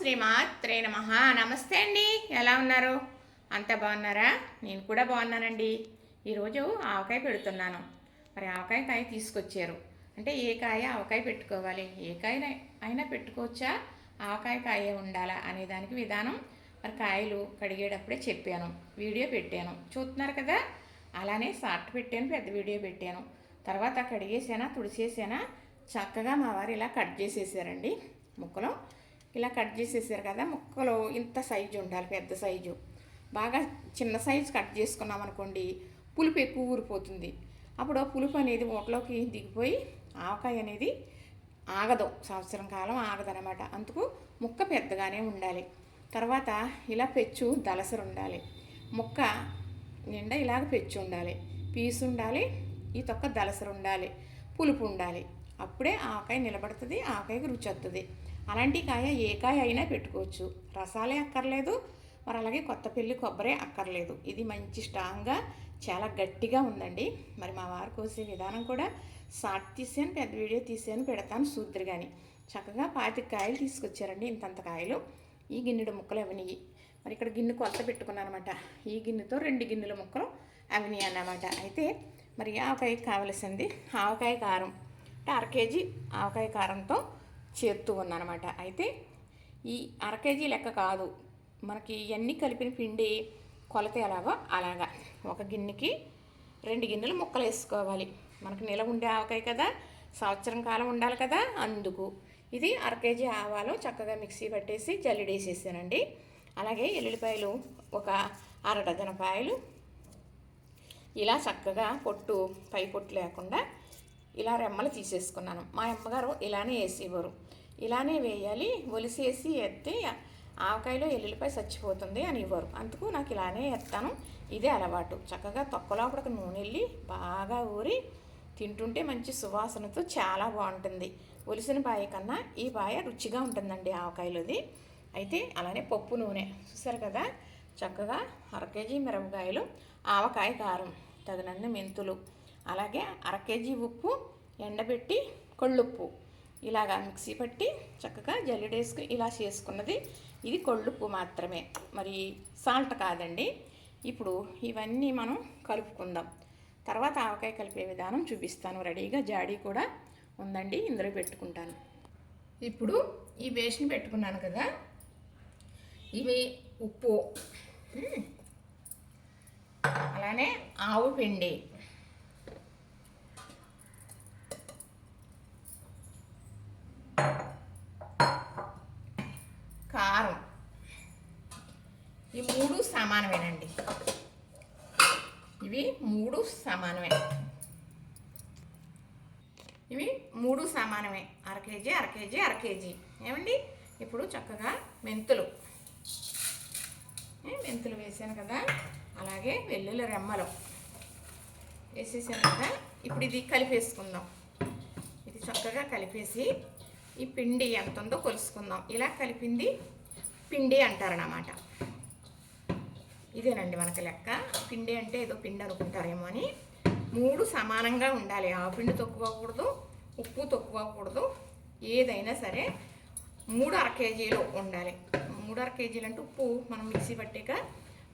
శ్రీమాత్రే నమః. నమస్తే అండి, ఎలా ఉన్నారు? అంత బాగున్నారా? నేను కూడా బాగున్నానండి. ఈరోజు ఆవకాయ పెడుతున్నాను. మరి ఆవకాయ తీసుకొచ్చారు అంటే ఏ కాయ ఆవకాయ పెట్టుకోవాలి, ఏ కాయ అయినా పెట్టుకోవచ్చా, ఆవకాయ కాయ ఉండాలా అనే దానికి విధానం మరి కాయలు కడిగేటప్పుడే చెప్పాను, వీడియో పెట్టాను, చూస్తున్నారు కదా. అలానే షార్ట్ పెట్టాను, పెద్ద వీడియో పెట్టాను. తర్వాత కడిగేసానా తుడిచేసానా చక్కగా మా వారు ఇలా కట్ చేసేసారండి ముక్కలు. ఇలా కట్ చేసేసారు కదా. ముక్కలు ఇంత సైజు ఉండాలి, పెద్ద సైజు. బాగా చిన్న సైజు కట్ చేసుకున్నాం అనుకోండి, పులుపు ఎక్కువ ఊరిపోతుంది. అప్పుడు పులుపు అనేది ఓట్లోకి దిగిపోయి ఆవకాయ అనేది ఆగదు, సంవత్సరం కాలం ఆగదనమాట. అందుకు ముక్క పెద్దగానే ఉండాలి. తర్వాత ఇలా పెచ్చు దలసరు ఉండాలి, ముక్క నిండా ఇలాగ పెచ్చు ఉండాలి, పీసు ఉండాలి, ఈ తొక్క దలసరు ఉండాలి, పులుపు ఉండాలి. అప్పుడే ఆవకాయ నిలబడుతుంది, ఆవకాయకి రుచి వస్తుంది. అలాంటి కాయ ఏ కాయ అయినా పెట్టుకోవచ్చు, రసాలే అక్కర్లేదు. మరి అలాగే కొత్తపల్లి కొబ్బరే అక్కర్లేదు. ఇది మంచి స్ట్రాంగ్గా చాలా గట్టిగా ఉందండి. మరి మా వారు కోసే విధానం కూడా షార్ట్ తీసాను, పెద్ద వీడియో తీసాను, పెడతాను చూద్దరు. కానీ చక్కగా 25 కాయలు తీసుకొచ్చారండి, ఇంతంత కాయలు. ఈ గిన్నెడు ముక్కలు అవనివి. మరి ఇక్కడ గిన్నె కొలత పెట్టుకున్నాను అనమాట. ఈ గిన్నెతో 2 గిన్నెల ముక్కలు అవని అన్నమాట. అయితే మరి ఆవకాయ కావలసింది ఆవకాయ కారం అంటే 1/2 కేజీ ఆవకాయ కారంతో చేస్తూ ఉన్నానమాట. అయితే ఈ 1/2 కేజీ లెక్క కాదు, మనకి ఇవన్నీ కలిపిన పిండి కొలత ఎలాగో అలాగా 1 గిన్నెకి 2 గిన్నెలు ముక్కలు వేసుకోవాలి. మనకు నిలవ ఉండే ఆవకాయ కదా, సంవత్సరం కాలం ఉండాలి కదా. అందుకు ఇది 1/2 కేజీ ఆవాలు చక్కగా మిక్సీ పట్టేసి జల్లిడేసేసానండి. అలాగే ఎల్లుల్లిపాయలు ఒక 1/2 డజన్ పాయలు ఇలా చక్కగా పొట్టు, పై పొట్టు లేకుండా ఇలా రెమ్మలు తీసేసుకున్నాను. మా అమ్మగారు ఇలానే వేసేవారు, ఇలానే వేయాలి, ఒలిసేసి ఎత్తే ఆవకాయలో ఎల్లుల్లిపాయ చచ్చిపోతుంది అని ఇవ్వరు. అందుకు నాకు ఇలానే ఎత్తాను, ఇదే అలవాటు. చక్కగా తొక్కలోపడికి నూనె వెళ్ళి బాగా ఊరి తింటుంటే మంచి సువాసనతో చాలా బాగుంటుంది. ఒలిసిన పాయ కన్నా ఈ పాయ రుచిగా ఉంటుందండి ఆవకాయలోది. అయితే అలానే పప్పు నూనె చూసారు కదా. చక్కగా 1/2 కేజీ మిరపకాయలు, ఆవకాయ కారం, తగినన్ని మెంతులు, అలాగే 1/2 కేజీ ఉప్పు, ఎండబెట్టి కొళ్ళుప్పు ఇలాగా మిక్సీ పట్టి చక్కగా జల్లిడేసుకుని ఇలా చేసుకున్నది. ఇది కొళ్ళుప్పు మాత్రమే, మరి సాల్ట్ కాదండి. ఇప్పుడు ఇవన్నీ మనం కలుపుకుందాం. తర్వాత ఆవకాయ కలిపే విధానం చూపిస్తాను. రెడీగా జాడీ కూడా ఉందండి, ఇందులో పెట్టుకుంటాను. ఇప్పుడు ఈ బేషన్ పెట్టుకున్నాను కదా, ఇవి ఉప్పు, అలానే ఆవు పిండి, కారం, ఈ 3 సమానమేనండి. ఇవి 3 సమానమే, ఇవి 3 సమానమే. 1/2 కేజీ 1/2 కేజీ 1/2 కేజీ ఏమండి. ఇప్పుడు చక్కగా మెంతులు వేసాను కదా, అలాగే వెల్లుల్లి రెమ్మలు వేసేసాను కదా. ఇప్పుడు ఇది కలిపేసుకుందాం. ఇది చక్కగా కలిపేసి ఈ పిండి ఎంత ఉందో కొలుసుకుందాం. ఇలా కలిపింది పిండి అంటారన్నమాట. ఇదేనండి మనకి లెక్క. పిండి అంటే ఏదో పిండి అనుకుంటారేమో అని. 3 సమానంగా ఉండాలి. ఆ పిండి తక్కువ అవ్వకూడదు, ఉప్పు తక్కువ అవ్వకూడదు. ఏదైనా సరే 3 1/2 కేజీలు ఉండాలి. 3 1/2 కేజీలు అంటే ఉప్పు మనం మిక్సీ పట్టాక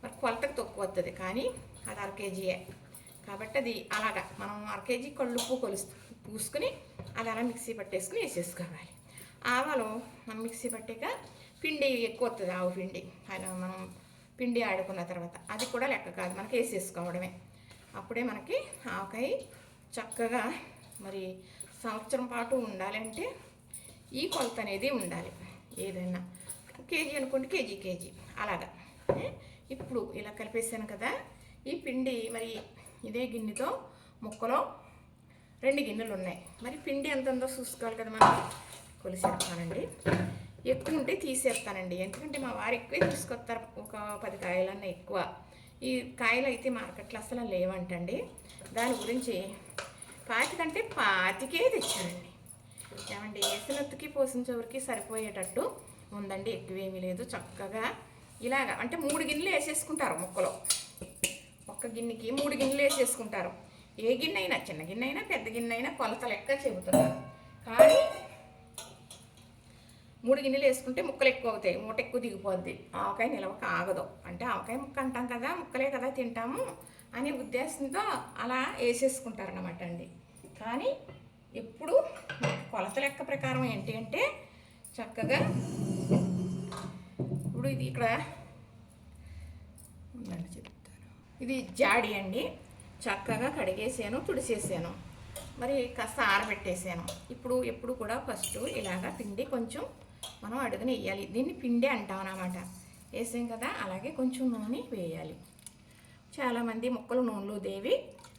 మరి కొలతకు తక్కువ వస్తుంది, కానీ అది 1/2 కేజీయే కాబట్టి అది అలాగా మనం 1/2 కేజీ కళ్ళుప్పు పూసుకుని అది అలా మిక్సీ పట్టేసుకుని వేసేసుకోవాలి. ఆవాలు మనం మిక్సీ పట్టాక పిండి ఎక్కువ వస్తుంది, ఆవు పిండి. అలా మనం పిండి ఆడుకున్న తర్వాత అది కూడా లెక్క కాదు, మనకి వేసేసుకోవడమే. అప్పుడే మనకి ఆవకాయ చక్కగా మరి సంవత్సరం పాటు ఉండాలంటే ఈ కొలత అనేది ఉండాలి. ఏదైనా కేజీ అనుకోండి, కేజీ అలాగా. ఇప్పుడు ఇలా కలిపేసాను కదా. ఈ పిండి మరి ఇదే గిన్నెతో ముక్కలో 2 గిన్నెలు ఉన్నాయి. మరి పిండి ఎంత ఉందో చూసుకోవాలి కదా, మనం కొలిసేస్తానండి. ఎక్కువ ఉంటే తీసేస్తానండి, ఎందుకంటే మా వారు ఎక్కువే తీసుకొస్తారు, ఒక 10 కాయలన్నా ఎక్కువ. ఈ కాయలు అయితే మార్కెట్లో అసలు లేవంటండి. దాని గురించి 25 కంటే 25 తెచ్చానండి. ఏమండి, వేసినత్తుకి పోసిన చోరికి సరిపోయేటట్టు ఉందండి, ఎక్కువేమీ లేదు. చక్కగా ఇలాగా అంటే 3 గిన్నెలు వేసేసుకుంటారు ముక్కలో. 1 గిన్నెకి 3 గిన్నెలు వేసేసుకుంటారు. ఏ గిన్నె అయినా, చిన్న గిన్నె అయినా పెద్ద గిన్నె అయినా కొలత లెక్క చెబుతున్నారు. కానీ 3 3 గిన్నెలు వేసుకుంటే ముక్కలు ఎక్కువ అవుతాయి, మూట ఎక్కువ దిగిపోద్ది, ఆవకాయ నిలవక ఆగదు. అంటే ఆవకాయ ముక్క అంటాం కదా, ముక్కలే కదా తింటాము అనే ఉద్దేశంతో అలా వేసేసుకుంటారన్నమాట అండి. కానీ ఎప్పుడు కొలత లెక్క ప్రకారం ఏంటి అంటే చక్కగా ఇప్పుడు ఇది ఇక్కడ చెప్తాను. ఇది జాడి అండి, చక్కగా కడిగేసాను, తుడిసేసాను, మరి కాస్త ఆరబెట్టేసాను. ఇప్పుడు ఎప్పుడు కూడా ఫస్ట్ ఇలాగా పిండి కొంచెం మనం అడుగున వేయాలి. దీన్ని పిండి అంటాం అన్నమాట. వేసాం కదా, అలాగే కొంచెం నూనె వేయాలి. చాలామంది ముక్కలు నూనెలో దేవి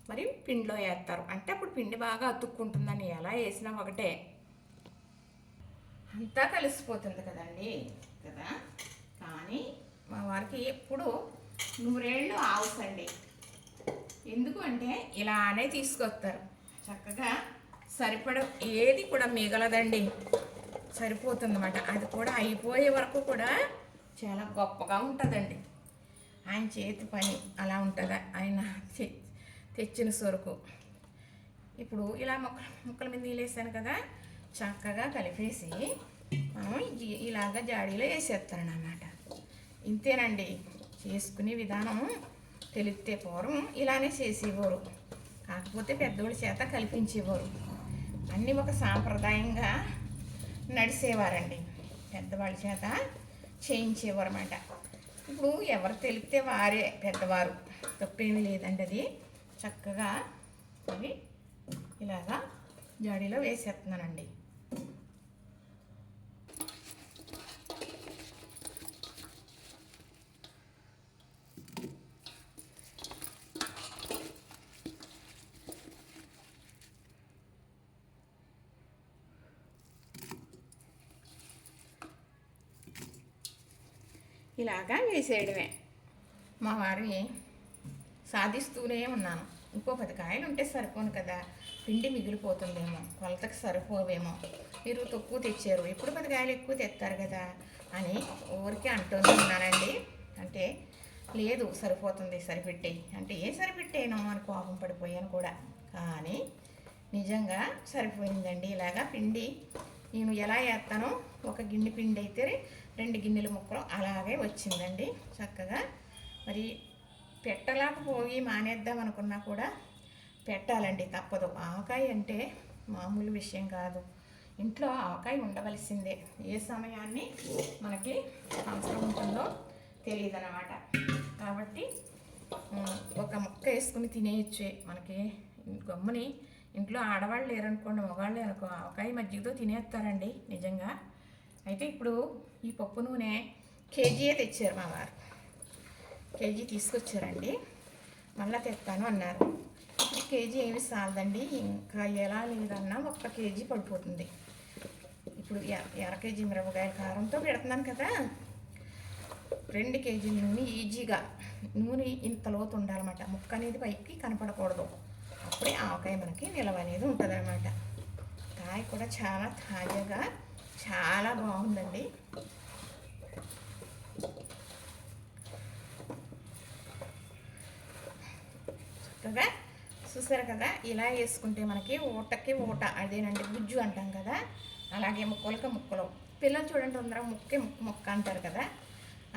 మరి పిండిలో వేస్తారు, అంటే అప్పుడు పిండి బాగా అతుక్కుంటుందని. ఎలా వేసినా ఒకటే, అంతా కలిసిపోతుంది కదండి కదా. కానీ మా వారికి ఎప్పుడు 100 ఏళ్ళు ఆవుసండి. ఎందుకు అంటే ఇలానే తీసుకొస్తారు, చక్కగా సరిపడ ఏది కూడా మిగలదండి, సరిపోతుందన్నమాట. అది కూడా అయిపోయే వరకు కూడా చాలా గొప్పగా ఉంటుందండి. ఆయన చేతి పని అలా ఉంటుంది, ఆయన తెచ్చిన సరుకు. ఇప్పుడు ఇలా ముక్కల మీద నీళ్ళేసాను కదా, చక్కగా కలిపేసి మనం ఇలాగ జాడీలో వేసేస్తారనమాట. ఇంతేనండి చేసుకునే విధానం. తెలిస్తే పూర్వం ఇలానే చేసేవారు, కాకపోతే పెద్దోళ్ళ చేత కల్పించేవారు. అన్నీ ఒక సాంప్రదాయంగా నడిచేవారండి, పెద్దవాళ్ళ చేత చేయించేవారు అన్నమాట. ఇప్పుడు ఎవరు తెలిపితే వారే పెద్దవారు, తప్పేమీ లేదండి. అది చక్కగా అవి ఇలాగా జాడీలో వేసేస్తున్నానండి. ఇలాగా వేసేయడమే. మా వారిని సాధిస్తూనే ఉన్నాను. ఇంకో 10 కాయలు ఉంటే సరిపోను కదా, పిండి మిగిలిపోతుందేమో, కొలతకు సరిపోవేమో, మీరు తక్కువ తెచ్చారు, ఎప్పుడు 10 కాయలు ఎక్కువ తెస్తారు కదా అని ఊరికి అంటూనే ఉన్నానండి. అంటే లేదు సరిపోతుంది, సరిపెట్టేయి అంటే ఏ సరిపెట్టేయను అని కోపం పడిపోయాను కూడా. కానీ నిజంగా సరిపోయిందండి. ఇలాగా పిండి నేను ఎలా వేస్తానో, ఒక గిన్నె పిండి అయితే 2 గిన్నెల ముక్కలు అలాగే వచ్చిందండి చక్కగా. మరి పెట్టలేకపోయి మానేద్దాం అనుకున్నా కూడా పెట్టాలండి, తప్పదు. ఆవకాయ అంటే మామూలు విషయం కాదు, ఇంట్లో ఆవకాయ ఉండవలసిందే. ఏ సమయాన్ని మనకి అవసరం ఉంటుందో తెలియదు అన్నమాట. కాబట్టి ఒక ముక్క వేసుకుని తినేయచ్చు. మనకి గమ్ముని ఇంట్లో ఆడవాళ్ళు లేరనుకోండి, మగవాళ్ళే అనుకో, ఆవకాయ మజ్జిగతో తినేస్తారండి నిజంగా. అయితే ఇప్పుడు ఈ పప్పు నూనె కేజీయే తెచ్చారు మా వారు, కేజీ తీసుకొచ్చారండి. మళ్ళీ తెస్తాను అన్నారు. ఇప్పుడు కేజీ ఏమి సాలదండి, ఇంకా ఎలా లేదన్నా 1 కేజీ పడిపోతుంది. ఇప్పుడు 1/2 కేజీ మిరపకాయల కారంతో పెడుతున్నాను కదా, 2 కేజీల నూనె ఈజీగా. నూనె ఇంత లోతు ఉండాలన్నమాట, ముక్క అనేది పైకి కనపడకూడదు, అప్పుడే ఆవకాయ మనకి నిలవ అనేది ఉంటుంది అన్నమాట. కాయ కూడా చాలా తాజాగా చాలా బాగుందండి. చక్కగా చూసారు కదా, ఇలా వేసుకుంటే మనకి ఊటకి ఊట, అదేనండి గుజ్జు అంటాం కదా, అలాగే ముక్కలకి ముక్కలు. పిల్లలు చూడండి తొందరగా ముక్క అంటారు కదా,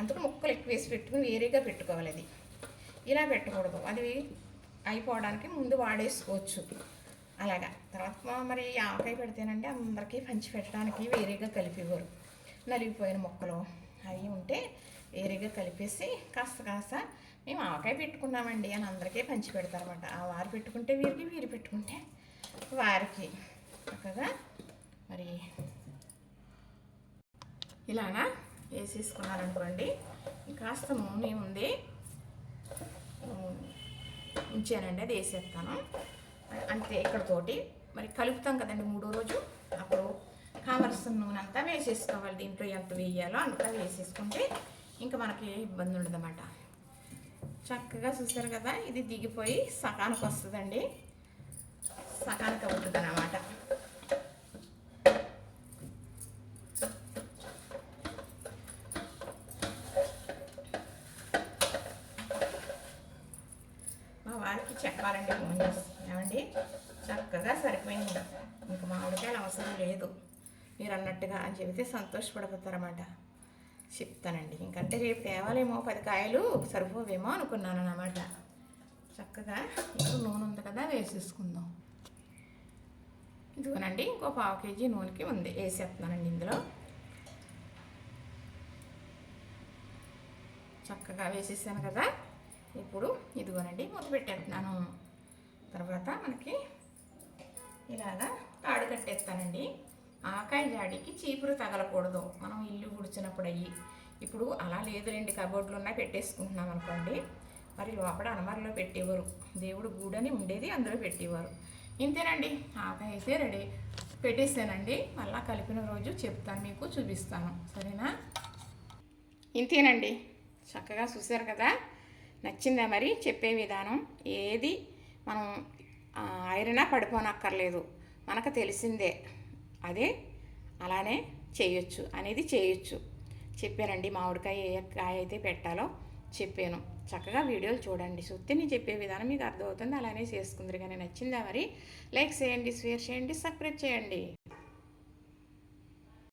అందుకు ముక్కలు ఎక్కువ వేసి పెట్టుకుని వేరేగా పెట్టుకోవాలి. అది ఇలా పెట్టకూడదు, అది అయిపోవడానికి ముందు వాడేసుకోవచ్చు అలాగా. తర్వాత మరి ఆవకాయ పెడితేనండి అందరికీ పంచి పెట్టడానికి వేరేగా కలిపేవారు. నలిగిపోయిన ముక్కలు అవి ఉంటే వేరేగా కలిపేసి కాస్త మేము ఆవకాయ పెట్టుకున్నామండి అని అందరికీ పంచి పెడతారన్నమాట. ఆ వారు పెట్టుకుంటే వీరికి, వీరు పెట్టుకుంటే వారికి. చక్కగా మరి ఇలాగా వేసేసుకున్నారనుకోండి. కాస్త నూనె ఉంది ఉంచానండి, అది వేసేస్తాను అంతే. ఇక్కడతోటి మరి కలుపుతాం కదండి 3వ రోజు, అప్పుడు కావలసిన నూనె అంతా వేసేసుకోవాలి. దీంట్లో ఎంత వేయాలో అంతా వేసేసుకుంటే ఇంకా మనకి ఇబ్బంది ఉండదన్నమాట. చక్కగా చూసారు కదా, ఇది దిగిపోయి సకానికి వస్తుందండి, సకానికి అవుతుంది అన్నమాట. మా వారికి చెప్పాలండి ఫోన్ చేసి, ఏమండి చక్కగా సరిపోయింది, ఇంకా మామిడికాయలు అవసరం లేదు, మీరు అన్నట్టుగా అని చెబితే సంతోషపడిపోతారన్నమాట. చెప్తానండి. ఇంకంటే రేపు తేవాలేమో 10 కాయలు సరిపోవేమో అనుకున్నాను అన్నమాట. చక్కగా ఇప్పుడు నూనె ఉంది కదా, వేసేసుకుందాం. ఇదిగోనండి, ఇంకో 1/2 కేజీ నూనెకి ఉంది, వేసేస్తున్నానండి ఇందులో. చక్కగా వేసేసాను కదా. ఇప్పుడు ఇదిగోనండి మూత పెట్టేస్తున్నాను. తర్వాత మనకి ఇలాగా తాడు కట్టేస్తానండి. ఆకాయ జాడికి చీపురు తగలకూడదు, మనం ఇల్లు ఉడిచినప్పుడు అయ్యి. ఇప్పుడు అలా లేదులేండి, కబోర్డ్లు ఉన్నాయి, పెట్టేసుకుంటున్నాం అనుకోండి. మరి లోపల అనమరలో పెట్టేవారు, దేవుడు గూడని ఉండేది, అందులో పెట్టేవారు. ఇంతేనండి, ఆకాయ అయితే రెడీ పెట్టేసానండి. మళ్ళీ కలిపిన రోజు చెప్తాను, మీకు చూపిస్తాను, సరేనా? ఇంతేనండి, చక్కగా చూసారు కదా. నచ్చిందా మరి చెప్పే విధానం? ఏది మనం ఐరనా పడిపోనక్కర్లేదు, మనకు తెలిసిందే అదే అలానే చేయొచ్చు అనేది చేయొచ్చు. చెప్పానండి, మామిడికాయ ఏ కాయ అయితే పెట్టాలో చెప్పాను. చక్కగా వీడియోలు చూడండి, చూస్తే నేను చెప్పే విధానం మీకు అర్థమవుతుంది, అలానే చేసుకుందరు. కానీ నచ్చిందా మరి? లైక్ చేయండి, షేర్ చేయండి, సబ్స్క్రైబ్ చేయండి.